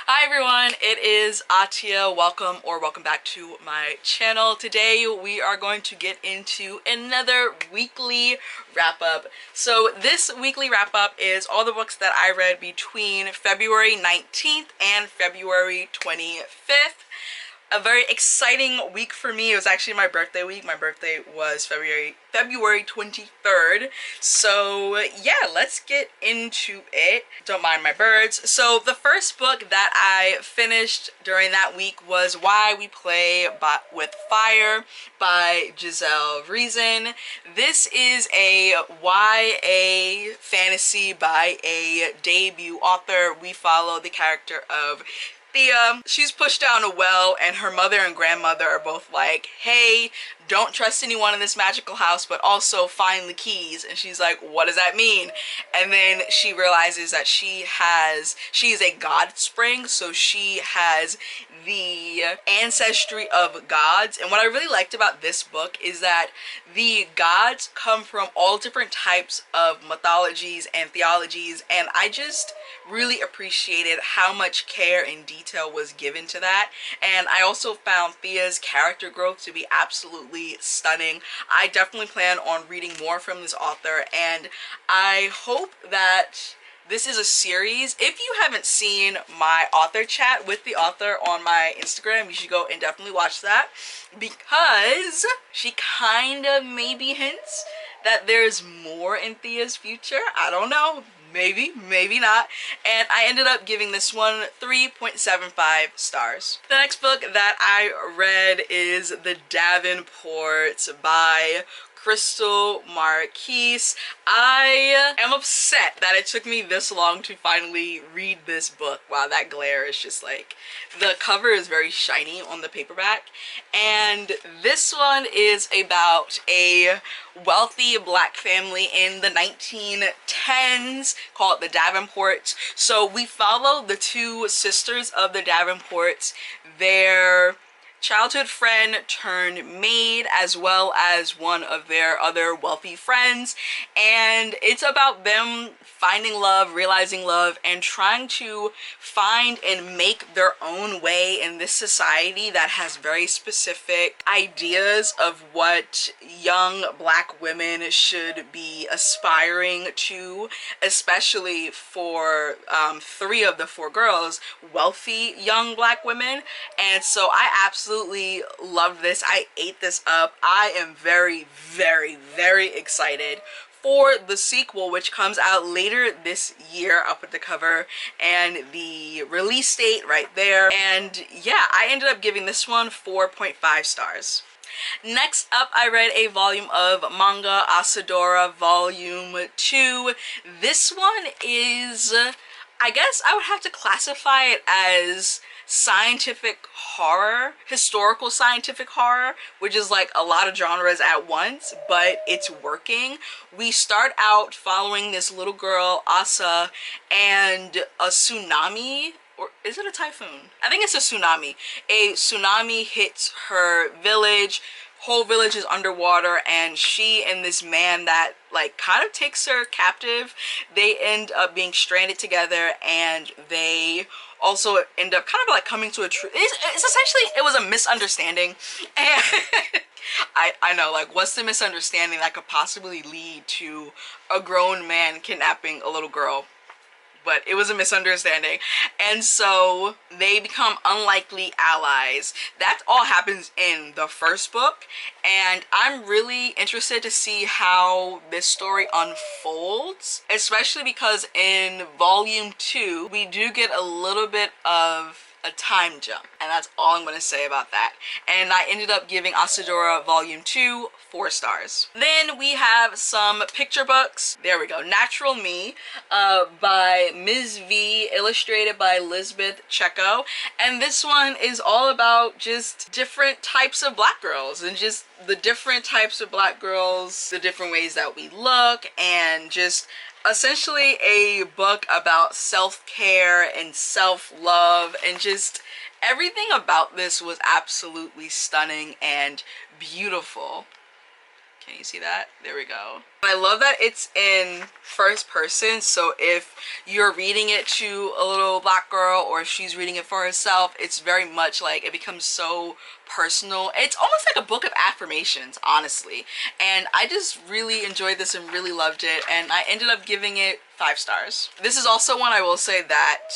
Hi everyone, it is Atia. Welcome back to my channel. Today we are going to get into another weekly wrap-up. So this weekly wrap-up is all the books that I read between February 19th and February 25th. A very exciting week for me. It was actually my birthday week. My birthday was February 23rd. So yeah, let's get into it. Don't mind my birds. So the first book that I finished during that week was Why We Play with Fire by Giselle Reason. This is a YA fantasy by a debut author. We follow the character of Thea. She's pushed down a well and her mother and grandmother are both like, hey, don't trust anyone in this magical house, but also find the keys. And she's like, what does that mean? And then she realizes that she is a god spring, so she has the ancestry of gods. And what I really liked about this book is that the gods come from all different types of mythologies and theologies, and I just really appreciated how much care and detail was given to that. And I also found Thea's character growth to be absolutely stunning. I definitely plan on reading more from this author, and I hope that this is a series. If you haven't seen my author chat with the author on my Instagram, you should go and definitely watch that, because she kind of maybe hints that there's more in Thea's future. I don't know. Maybe, maybe not. And I ended up giving this one 3.75 stars. The next book that I read is The Davenports by Crystal Marquise. I am upset that it took me this long to finally read this book. Wow, that glare is just like, the cover is very shiny on the paperback. And this one is about a wealthy black family in the 1910s called the Davenports. So we follow the two sisters of the Davenports, their childhood friend turned maid, as well as one of their other wealthy friends, and it's about them finding love, realizing love, and trying to find and make their own way in this society that has very specific ideas of what young black women should be aspiring to, especially for three of the four girls, wealthy young black women. And so I absolutely love this. I ate this up. I am very, very, very excited for the sequel, which comes out later this year. I'll put the cover and the release date right there. And yeah, I ended up giving this one 4.5 stars. Next up, I read a volume of manga, Asadora Volume 2. This one is, I guess I would have to classify it as scientific horror, historical scientific horror, which is like a lot of genres at once, but it's working. We start out following this little girl, Asa, and a tsunami, or is it a typhoon? I think it's a tsunami. A tsunami hits her village. Whole village is underwater, and she and this man that like kind of takes her captive, they end up being stranded together, and they also end up kind of like coming to a truth. It's essentially, it was a misunderstanding, and I know, like, what's the misunderstanding that could possibly lead to a grown man kidnapping a little girl? But it was a misunderstanding, and so they become unlikely allies. That all happens in the first book, and I'm really interested to see how this story unfolds, especially because in volume 2 we do get a little bit of a time jump, and that's all I'm going to say about that. And I ended up giving Asadora Volume 2 4 stars. Then we have some picture books. There we go. Natural Me by Ms. V, illustrated by Lisbeth Checo. And this one is all about just different types of black girls, and just the different types of black girls, the different ways that we look, and just essentially a book about self-care and self-love, and just everything about this was absolutely stunning and beautiful. Can you see that? There we go. I love that it's in first person, so if you're reading it to a little black girl or if she's reading it for herself, it's very much like it becomes so personal. It's almost like a book of affirmations, honestly, and I just really enjoyed this and really loved it, and I ended up giving it 5 stars. This is also one I will say that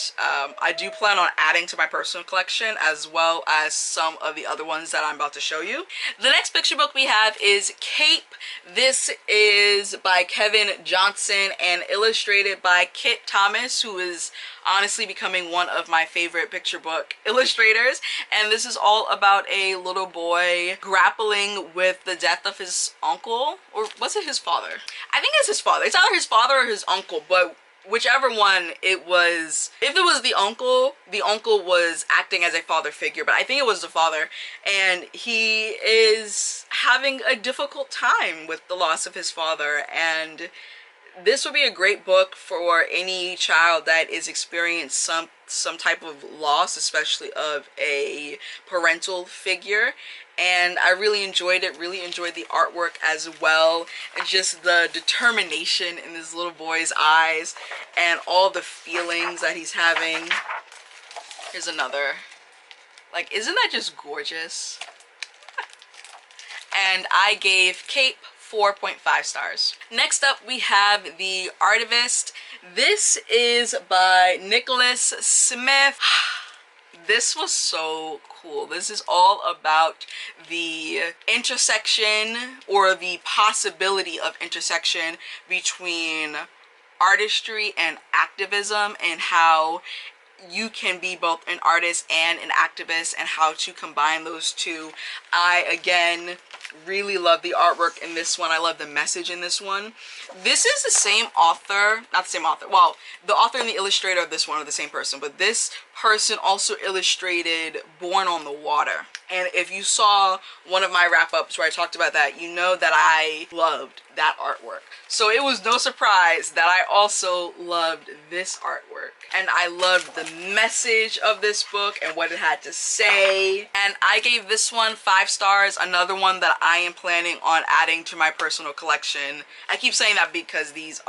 I do plan on adding to my personal collection, as well as some of the other ones that I'm about to show you. The next picture book we have is Cape. This is by Kevin Johnson and illustrated by Kit Thomas, who is honestly becoming one of my favorite picture book illustrators. And this is all about a little boy grappling with the death of his uncle, or was it his father? I think it's his father. It's either his father or his uncle, but whichever one it was, if it was the uncle was acting as a father figure, but I think it was the father, and he is having a difficult time with the loss of his father. And this would be a great book for any child that is experiencing some type of loss, especially of a parental figure. And I really enjoyed it, really enjoyed the artwork as well, and just the determination in this little boy's eyes and all the feelings that he's having. Here's another. Like, isn't that just gorgeous? And I gave Cape 4.5 stars. Next up we have The Artivist. This is by Nicholas Smith. This was so cool. This is all about the intersection, or the possibility of intersection, between artistry and activism, and how you can be both an artist and an activist, and how to combine those two. I, again, really love the artwork in this one. I love the message in this one. This is the same author, not the same author, well, the author and the illustrator of this one are the same person, but this person also illustrated Born on the Water. And if you saw one of my wrap-ups where I talked about that, you know that I loved that artwork. So it was no surprise that I also loved this artwork. And I loved the message of this book and what it had to say. And I gave this one 5 stars, another one that I am planning on adding to my personal collection. I keep saying that because these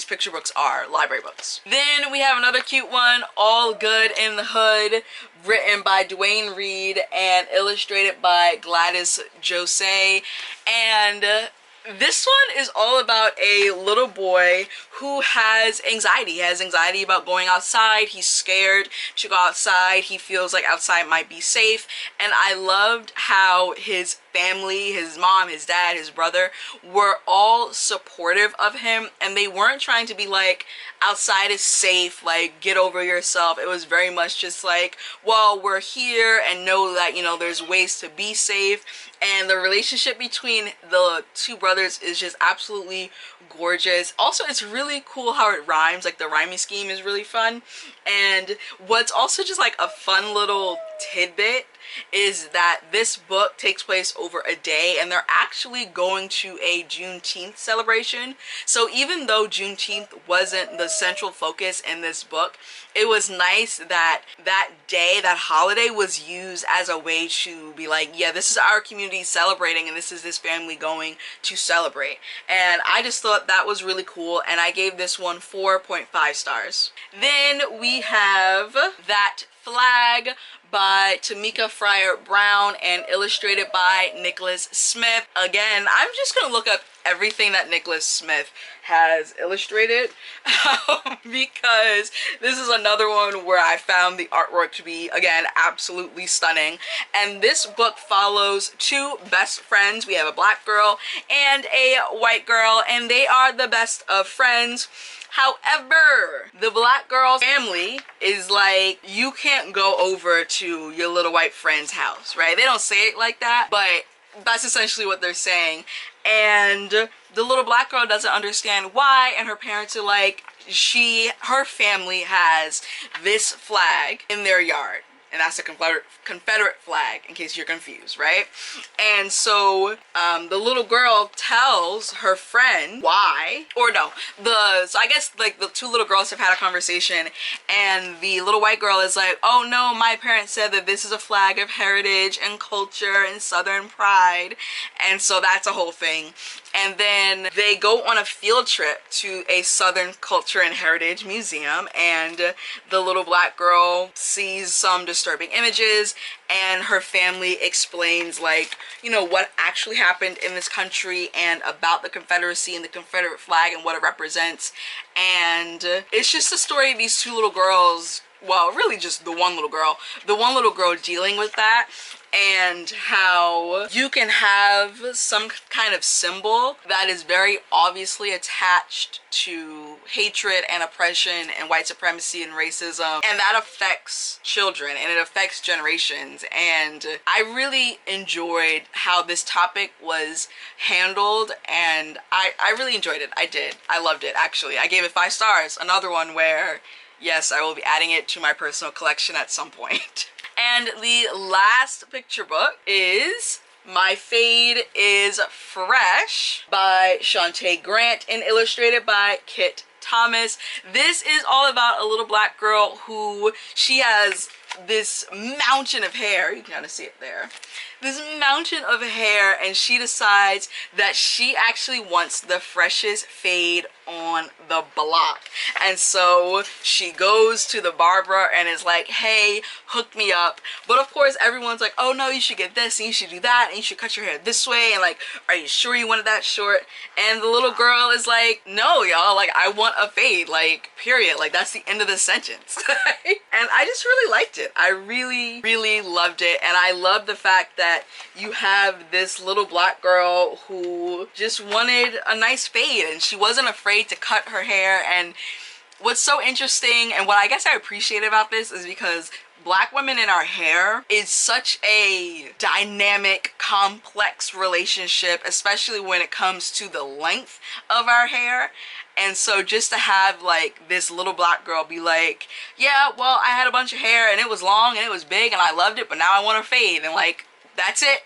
picture books are library books. Then we have another cute one, All Good in the Hood, written by Dwayne Reed and illustrated by Gladys Jose. And this one is all about a little boy who has anxiety. He has anxiety about going outside. He's scared to go outside. He feels like outside might be safe. And I loved how his family, his mom, his dad, his brother, were all supportive of him, and they weren't trying to be like, outside is safe, like, get over yourself. It was very much just like, well, we're here and know that, you know, there's ways to be safe. And the relationship between the two brothers is just absolutely gorgeous. Also, it's really cool how it rhymes. Like, the rhyming scheme is really fun. And what's also just like a fun little tidbit is that this book takes place over a day, and they're actually going to a Juneteenth celebration. So even though Juneteenth wasn't the central focus in this book, it was nice that that day, that holiday, was used as a way to be like, yeah, this is our community celebrating, and this is this family going to celebrate. And I just thought that was really cool, and I gave this one 4.5 stars. Then we have That Flag by Tamika Fryer Brown and illustrated by Nicholas Smith. Again, I'm just gonna look up everything that Nicholas Smith has illustrated because this is another one where I found the artwork to be, again, absolutely stunning. And this book follows 2 best friends. We have a black girl and a white girl, and they are the best of friends. However, the black girl's family is like, you can't go over to your little white friend's house, right? They don't say it like that, but that's essentially what they're saying. And the little black girl doesn't understand why, and her parents are like, her family has this flag in their yard. and that's the Confederate flag, in case you're confused, right? And so the little girl tells her friend why, or no, so I guess like the two little girls have had a conversation, and the little white girl is like, oh no, my parents said that this is a flag of heritage and culture and Southern pride, and so that's a whole thing. And then they go on a field trip to a Southern Culture and Heritage Museum, and the little black girl sees some disturbing images, and her family explains, like, you know, what actually happened in this country and about the Confederacy and the Confederate flag and what it represents. And it's just a story of these two little girls, well, really just the one little girl dealing with that, and how you can have some kind of symbol that is very obviously attached to hatred and oppression and white supremacy and racism, and that affects children and it affects generations. And I really enjoyed how this topic was handled, and I really enjoyed it. I loved it, actually. I gave it 5 stars. Another one where, yes, I will be adding it to my personal collection at some point. And the last picture book is My Fade is Fresh by Shantae Grant and illustrated by Kit Thomas. This is all about a little black girl who, she has this mountain of hair. You can kind of see it there. This mountain of hair, and she decides that she actually wants the freshest fade on the block. And so she goes to the barber and is like, hey, hook me up. But of course everyone's like, oh no, you should get this and you should do that and you should cut your hair this way, and like, are you sure you wanted that short? And the little girl is like, no y'all, like, I want a fade, like, period. Like, that's the end of the sentence. And I just really liked it. I really loved it, and I love the fact that you have this little black girl who just wanted a nice fade, and she wasn't afraid to cut her hair. And what's so interesting, and what I guess I appreciate about this, is because black women in our hair is such a dynamic, complex relationship, especially when it comes to the length of our hair. And so just to have like this little black girl be like, yeah, well, I had a bunch of hair and it was long and it was big and I loved it, but now I want a fade, and like, that's it.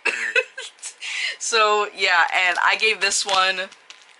So yeah, and I gave this one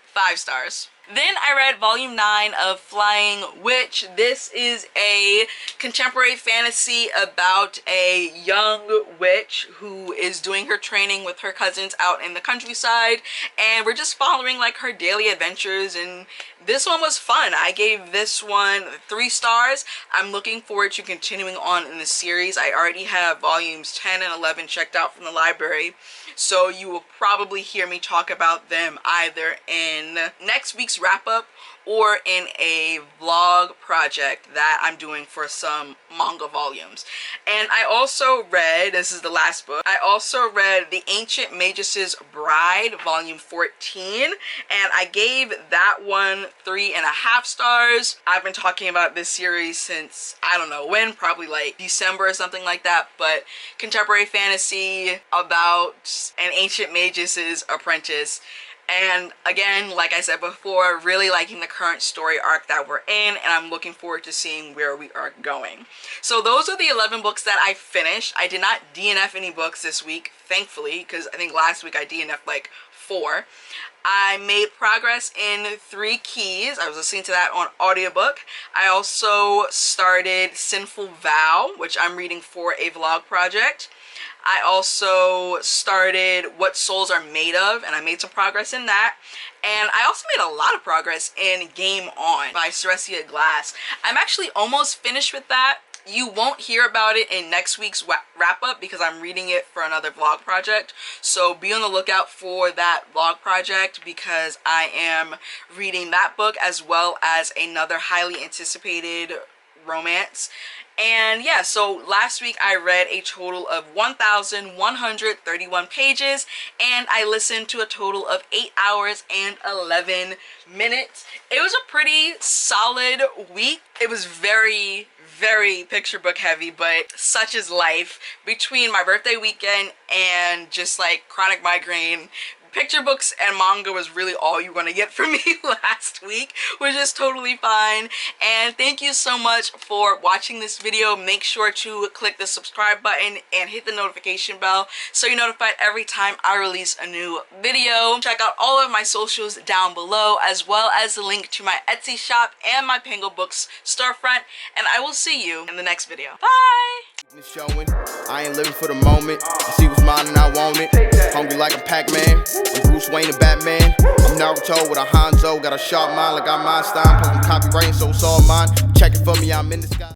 5 stars. Then I read volume 9 of Flying Witch. This is a contemporary fantasy about a young witch who is doing her training with her cousins out in the countryside, and we're just following like her daily adventures, and this one was fun. I gave this one 3 stars. I'm looking forward to continuing on in the series. I already have volumes 10 and 11 checked out from the library, so you will probably hear me talk about them either in next week's wrap-up or in a vlog project that I'm doing for some manga volumes. And I also read, this is the last book, I also read The Ancient Magus' Bride, volume 14, and I gave that one 3.5 stars. I've been talking about this series since, I don't know when, probably like December or something like that, but contemporary fantasy about an ancient magus' apprentice. And again, like I said before, really liking the current story arc that we're in, and I'm looking forward to seeing where we are going. So those are the 11 books that I finished. I did not DNF any books this week, thankfully, because I think last week I DNF'd like 4. I made progress in 3 Keys. I was listening to that on audiobook. I also started Sinful Vow, which I'm reading for a vlog project. I also started What Souls Are Made Of, and I made some progress in that. And I also made a lot of progress in Game On by Ceresia Glass. I'm actually almost finished with that. You won't hear about it in next week's wrap-up because I'm reading it for another vlog project. So be on the lookout for that vlog project because I am reading that book as well as another highly anticipated romance. And yeah, so last week I read a total of 1,131 pages, and I listened to a total of 8 hours and 11 minutes. It was a pretty solid week. It was very picture book heavy, but such is life. Between my birthday weekend and just like chronic migraine, picture books and manga was really all you're gonna get from me last week, which is totally fine. And thank you so much for watching this video. Make sure to click the subscribe button and hit the notification bell so you're notified every time I release a new video. Check out all of my socials down below, as well as the link to my Etsy shop and my Pango Books storefront, and I will see you in the next video. Bye! Showing. I ain't living for the moment. I see what's mine and I want it. Hungry like a Pac-Man. I'm Bruce Wayne and Batman. I'm Naruto with a Hanzo. Got a sharp mind like I'm Einstein. Plus I'm copywriting, so it's all mine. Check it for me, I'm in the sky.